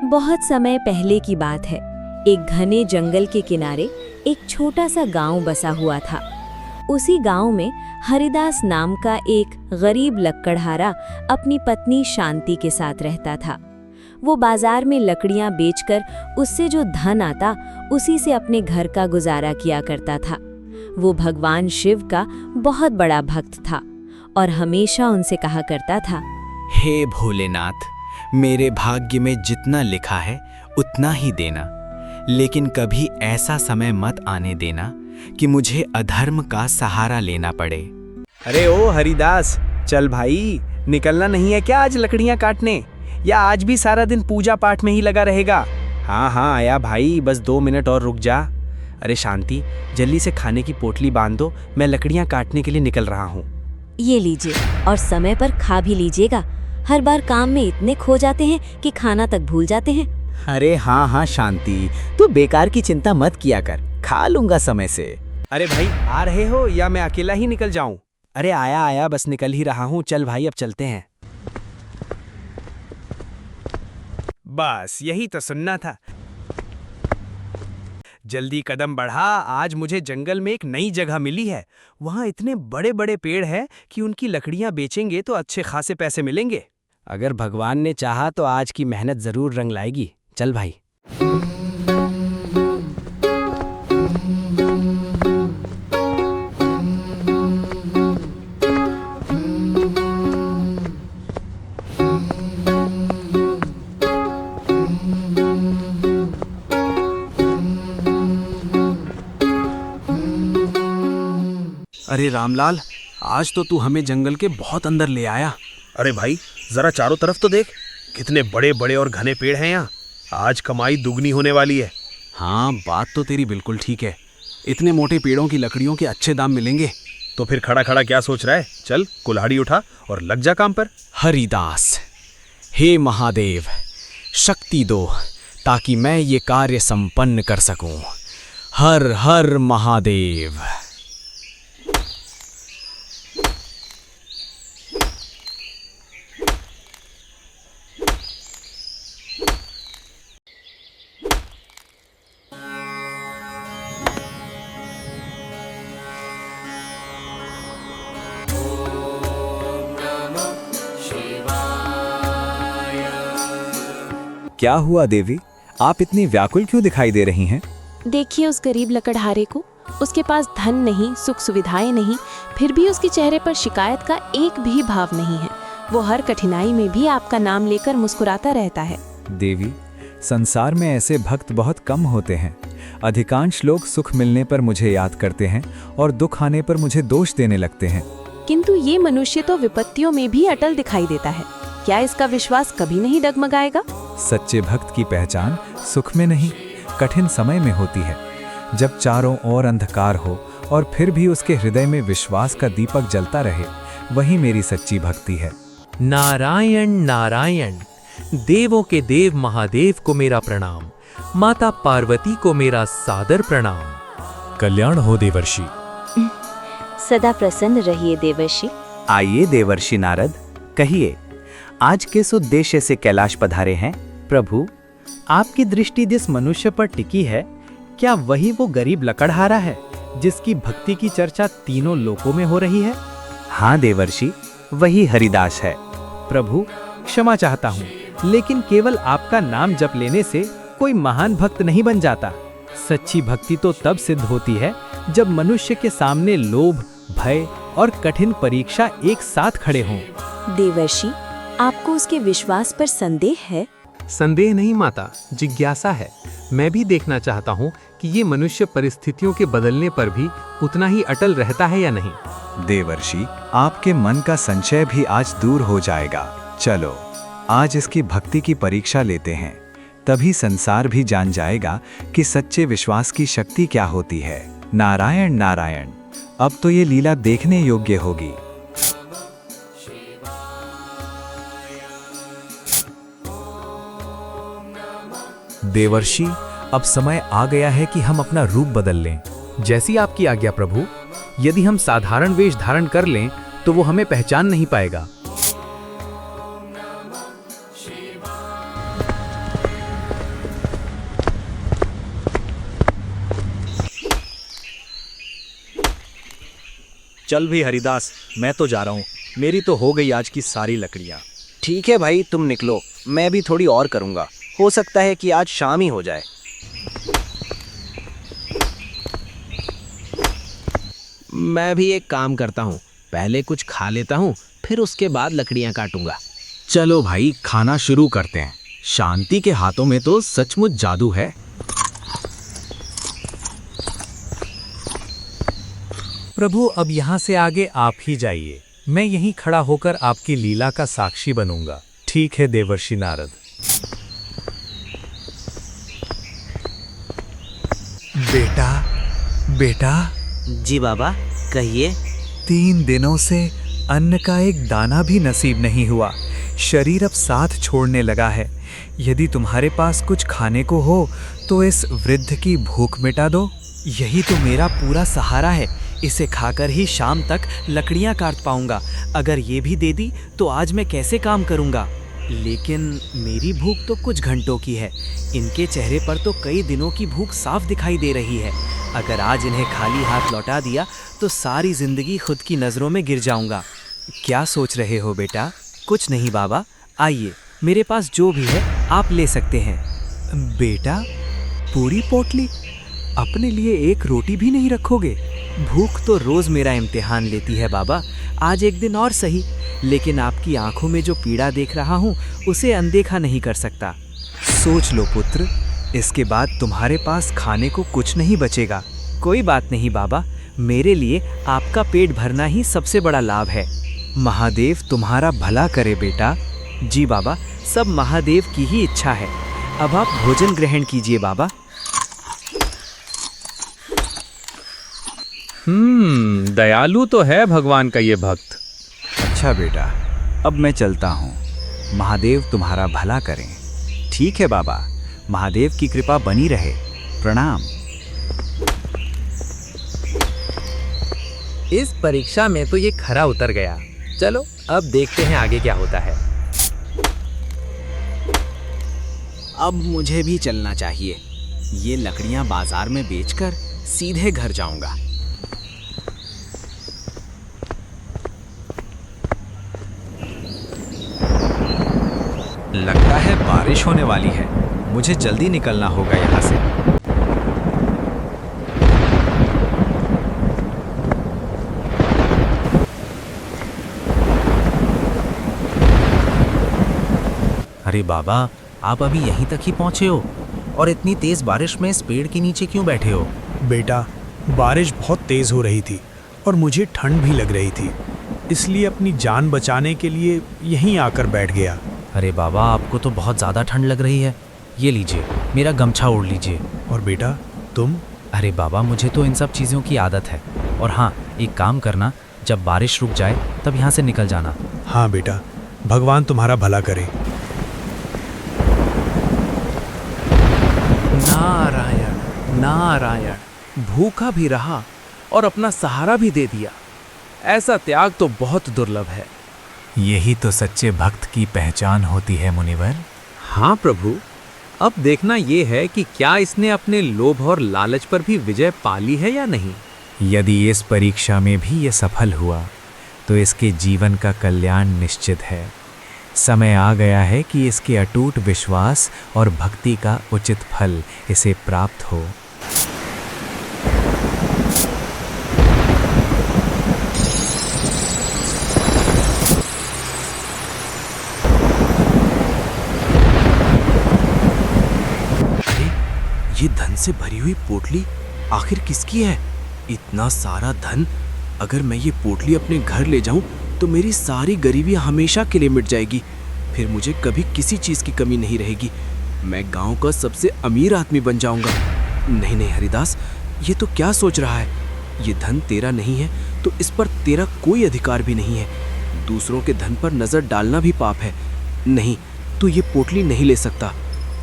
बहुत समय पहले की बात है। एक घने जंगल के किनारे एक छोटा सा गांव बसा हुआ था। उसी गांव में हरिदास नाम का एक गरीब लकड़हारा अपनी पत्नी शांति के साथ रहता था। वो बाजार में लकड़ियां बेचकर उससे जो धन आता उसी से अपने घर का गुजारा किया करता था। वो भगवान शिव का बहुत बड़ा भक्त था और हमेशा उनसे कहा करता था, हे भोलेनाथ, मेरे भाग्य में जितना लिखा है उतना ही देना, लेकिन कभी ऐसा समय मत आने देना कि मुझे अधर्म का सहारा लेना पड़े। अरे ओ हरिदास, चल भाई, निकलना नहीं है क्या आज लकड़ियां काटने, या आज भी सारा दिन पूजा पाठ में ही लगा रहेगा? हाँ हाँ आया भाई, बस 2 मिनट और रुक जा। अरे शांति, जल्दी से खाने की पोटली बांध दो, मैं लकड़ियां काटने के लिए निकल रहा हूँ। ये लीजिए और समय पर खा भी लीजिएगा। हर बार काम में इतने खो जाते हैं कि खाना तक भूल जाते हैं। अरे हाँ हाँ शांति, तू बेकार की चिंता मत किया कर, खा लूंगा समय से। अरे भाई, आ रहे हो या मैं अकेला ही निकल जाऊं? अरे आया आया, बस निकल ही रहा हूँ। चल भाई, अब चलते हैं। बस यही तो सुनना था। जल्दी कदम बढ़ा, आज मुझे जंगल में एक नई जगह मिली है। वहाँ इतने बड़े बड़े पेड़ हैं कि उनकी लकड़ियाँ बेचेंगे तो अच्छे खासे पैसे मिलेंगे। अगर भगवान ने चाहा तो आज की मेहनत जरूर रंग लाएगी। चल भाई। अरे रामलाल, आज तो तू हमें जंगल के बहुत अंदर ले आया। अरे भाई, जरा चारों तरफ तो देख, कितने बड़े बड़े और घने पेड़ हैं यहाँ। आज कमाई दुगनी होने वाली है। हाँ, बात तो तेरी बिल्कुल ठीक है। इतने मोटे पेड़ों की लकड़ियों के अच्छे दाम मिलेंगे। तो फिर खड़ा खड़ा क्या सोच रहा है? चल कुल्हाड़ी उठा और लग जा काम पर। हरिदास, हे महादेव, शक्ति दो ताकि मैं ये कार्य संपन्न कर सकूं। हर हर महादेव। क्या हुआ देवी, आप इतनी व्याकुल क्यों दिखाई दे रही हैं? देखिए उस गरीब लकड़हारे को, उसके पास धन नहीं, सुख सुविधाएं नहीं, फिर भी उसके चेहरे पर शिकायत का एक भी भाव नहीं है। वो हर कठिनाई में भी आपका नाम लेकर मुस्कुराता रहता है। देवी, संसार में ऐसे भक्त बहुत कम होते हैं। अधिकांश लोग सुख मिलने पर मुझे याद करते हैं और दुख आने पर मुझे दोष देने लगते हैं। किंतु ये मनुष्य तो विपत्तियों में भी अटल दिखाई देता है। क्या इसका विश्वास कभी नहीं डगमगाएगा? सच्चे भक्त की पहचान सुख में नहीं, कठिन समय में होती है। जब चारों ओर अंधकार हो और फिर भी उसके हृदय में विश्वास का दीपक जलता रहे, वही मेरी सच्ची भक्ति है। नारायण नारायण, देवों के देव महादेव को मेरा प्रणाम, माता पार्वती को मेरा सादर प्रणाम। कल्याण हो देवर्षि। सदा प्रसन्न रहिए देवर्षि। आइए देवर्षि नारद, कहिए आज किस उद्देश्य से कैलाश पधारे हैं? प्रभु, आपकी दृष्टि जिस मनुष्य पर टिकी है, क्या वही वो गरीब लकड़हारा है जिसकी भक्ति की चर्चा तीनों लोकों में हो रही है? हाँ देवर्षि, वही हरिदास है। प्रभु, क्षमा चाहता हूँ, लेकिन केवल आपका नाम जप लेने से कोई महान भक्त नहीं बन जाता। सच्ची भक्ति तो तब सिद्ध होती है जब मनुष्य के सामने लोभ, भय और कठिन परीक्षा एक साथ खड़े हों। देवर्षि, आपको उसके विश्वास पर संदेह है? संदेह नहीं माता, जिज्ञासा है। मैं भी देखना चाहता हूँ कि ये मनुष्य परिस्थितियों के बदलने पर भी उतना ही अटल रहता है या नहीं। देवर्षि, आपके मन का संशय भी आज दूर हो जाएगा। चलो आज इसकी भक्ति की परीक्षा लेते हैं, तभी संसार भी जान जाएगा कि सच्चे विश्वास की शक्ति क्या होती है। नारायण नारायण, अब तो ये लीला देखने योग्य होगी। देवर्षि, अब समय आ गया है कि हम अपना रूप बदल लें। जैसी आपकी आज्ञा प्रभु। यदि हम साधारण वेश धारण कर लें तो वो हमें पहचान नहीं पाएगा। चल भी हरिदास, मैं तो जा रहा हूँ। मेरी तो हो गई आज की सारी लकड़ियाँ। ठीक है भाई, तुम निकलो, मैं भी थोड़ी और करूँगा। हो सकता है कि आज शाम ही हो जाए। मैं भी एक काम करता हूँ, पहले कुछ खा लेता हूँ, फिर उसके बाद लकड़ियाँ काटूंगा। चलो भाई, खाना शुरू करते हैं। शांति के हाथों में तो सचमुच जादू है। प्रभु, अब यहाँ से आगे आप ही जाइए। मैं यहीं खड़ा होकर आपकी लीला का साक्षी बनूंगा। ठीक है देवर्षि नारद। बेटा, बेटा। जी बाबा, कहिए। 3 दिनों से अन्न का एक दाना भी नसीब नहीं हुआ। शरीर अब साथ छोड़ने लगा है। यदि तुम्हारे पास कुछ खाने को हो तो इस वृद्ध की भूख मिटा दो। यही तो मेरा पूरा सहारा है। इसे खाकर ही शाम तक लकड़ियां काट पाऊंगा। अगर ये भी दे दी तो आज मैं कैसे काम करूंगा। लेकिन मेरी भूख तो कुछ घंटों की है। इनके चेहरे पर तो कई दिनों की भूख साफ दिखाई दे रही है। अगर आज इन्हें खाली हाथ लौटा दिया तो सारी जिंदगी खुद की नज़रों में गिर जाऊंगा। क्या सोच रहे हो बेटा? कुछ नहीं बाबा, आइए, मेरे पास जो भी है आप ले सकते हैं। बेटा, पूरी पोटली? अपने लिए एक रोटी भी नहीं रखोगे? भूख तो रोज़ मेरा इम्तिहान लेती है बाबा। आज एक दिन और सही, लेकिन आपकी आंखों में जो पीड़ा देख रहा हूँ उसे अनदेखा नहीं कर सकता। सोच लो पुत्र, इसके बाद तुम्हारे पास खाने को कुछ नहीं बचेगा। कोई बात नहीं बाबा, मेरे लिए आपका पेट भरना ही सबसे बड़ा लाभ है। महादेव तुम्हारा भला करे बेटा। जी बाबा, सब महादेव की ही इच्छा है। अब आप भोजन ग्रहण कीजिए बाबा। दयालु तो है भगवान का ये भक्त। अच्छा बेटा, अब मैं चलता हूँ। महादेव तुम्हारा भला करें। ठीक है बाबा, महादेव की कृपा बनी रहे। प्रणाम। इस परीक्षा में तो ये खरा उतर गया। चलो अब देखते हैं आगे क्या होता है। अब मुझे भी चलना चाहिए। ये लकड़ियां बाजार में बेचकर सीधे घर जाऊंगा। लगता है बारिश होने वाली है। मुझे जल्दी निकलना होगा यहाँ से। अरे बाबा, आप अभी यहीं तक ही पहुंचे हो और इतनी तेज बारिश में इस पेड़ के नीचे क्यों बैठे हो? बेटा, बारिश बहुत तेज हो रही थी और मुझे ठंड भी लग रही थी, इसलिए अपनी जान बचाने के लिए यहीं आकर बैठ गया। अरे बाबा, आपको तो बहुत ज़्यादा ठंड लग रही है। ये लीजिए, मेरा गमछा ओढ़ लीजिए। और बेटा तुम? अरे बाबा, मुझे तो इन सब चीज़ों की आदत है। और हाँ, एक काम करना, जब बारिश रुक जाए तब यहाँ से निकल जाना। हाँ बेटा, भगवान तुम्हारा भला करे। नारायण नारायण। भूखा भी रहा और अपना सहारा भी दे दिया। ऐसा त्याग तो बहुत दुर्लभ है। यही तो सच्चे भक्त की पहचान होती है मुनिवर। हाँ प्रभु, अब देखना ये है कि क्या इसने अपने लोभ और लालच पर भी विजय पा ली है या नहीं। यदि इस परीक्षा में भी ये सफल हुआ तो इसके जीवन का कल्याण निश्चित है। समय आ गया है कि इसके अटूट विश्वास और भक्ति का उचित फल इसे प्राप्त हो। ये धन से भरी हुई पोटली आखिर किसकी है? इतना सारा धन, अगर मैं ये पोटली अपने घर ले जाऊं तो मेरी सारी गरीबी हमेशा के लिए मिट जाएगी। फिर मुझे कभी किसी चीज़ की कमी नहीं रहेगी। मैं गांव का सबसे अमीर आदमी बन जाऊंगा। नहीं नहीं हरिदास, ये तो क्या सोच रहा है? ये धन तेरा नहीं है तो इस पर तेरा कोई अधिकार भी नहीं है। दूसरों के धन पर नज़र डालना भी पाप है। नहीं, तू ये पोटली नहीं ले सकता।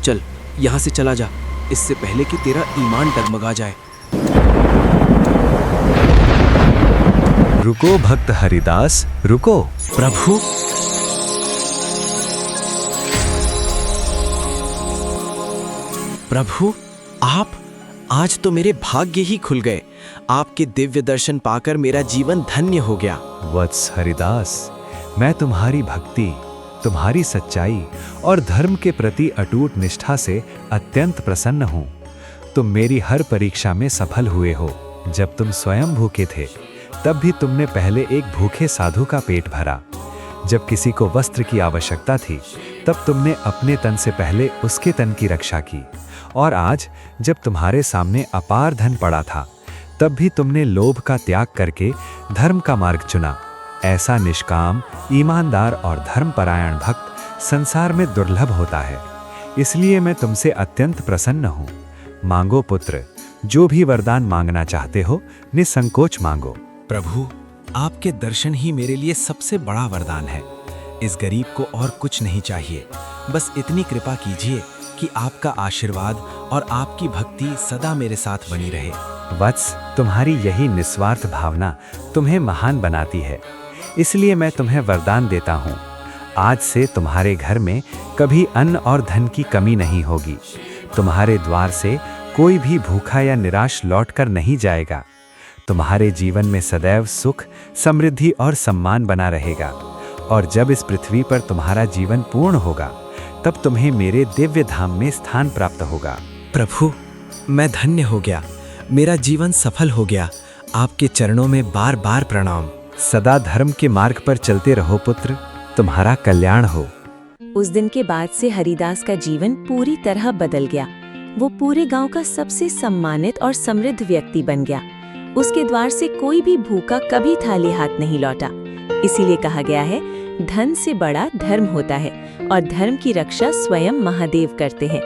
चल यहाँ से चला जा, इससे पहले कि तेरा ईमान डगमगा जाए। रुको भक्त हरिदास, रुको। प्रभु, प्रभु, आप आज तो मेरे भाग्य ही खुल गए। आपके दिव्य दर्शन पाकर मेरा जीवन धन्य हो गया। वत्स हरिदास, मैं तुम्हारी भक्ति, तुम्हारी सच्चाई और धर्म के प्रति अटूट निष्ठा से अत्यंत प्रसन्न हूँ। तुम मेरी हर परीक्षा में सफल हुए हो। जब तुम स्वयं भूखे थे, तब भी तुमने पहले एक भूखे साधु का पेट भरा। जब किसी को वस्त्र की आवश्यकता थी, तब तुमने अपने तन से पहले उसके तन की रक्षा की। और आज जब तुम्हारे सामने अपार धन पड़ा था, तब भी तुमने लोभ का त्याग करके धर्म का मार्ग चुना। ऐसा निष्काम, ईमानदार और धर्मपरायण भक्त संसार में दुर्लभ होता है। इसलिए मैं तुमसे अत्यंत प्रसन्न हूँ। मांगो पुत्र, जो भी वरदान मांगना चाहते हो निसंकोच मांगो। प्रभु, आपके दर्शन ही मेरे लिए सबसे बड़ा वरदान है। इस गरीब को और कुछ नहीं चाहिए, बस इतनी कृपा कीजिए कि आपका आशीर्वाद और आपकी भक्ति सदा मेरे साथ बनी रहे। वत्स, तुम्हारी यही निस्वार्थ भावना तुम्हें महान बनाती है। इसलिए मैं तुम्हें वरदान देता हूँ। आज से तुम्हारे घर में कभी अन्न और धन की कमी नहीं होगी। तुम्हारे द्वार से कोई भी भूखा या निराश लौटकर नहीं जाएगा। तुम्हारे जीवन में सदैव सुख, समृद्धि और सम्मान बना रहेगा। और जब इस पृथ्वी पर तुम्हारा जीवन पूर्ण होगा, तब तुम्हें मेरे दिव्य धाम में स्थान प्राप्त होगा। प्रभु, मैं धन्य हो गया, मेरा जीवन सफल हो गया। आपके चरणों में बार बार प्रणाम। सदा धर्म के मार्ग पर चलते रहो पुत्र, तुम्हारा कल्याण हो। उस दिन के बाद से हरिदास का जीवन पूरी तरह बदल गया। वो पूरे गांव का सबसे सम्मानित और समृद्ध व्यक्ति बन गया। उसके द्वार से कोई भी भूखा कभी खाली हाथ नहीं लौटा। इसीलिए कहा गया है, धन से बड़ा धर्म होता है और धर्म की रक्षा स्वयं महादेव करते हैं।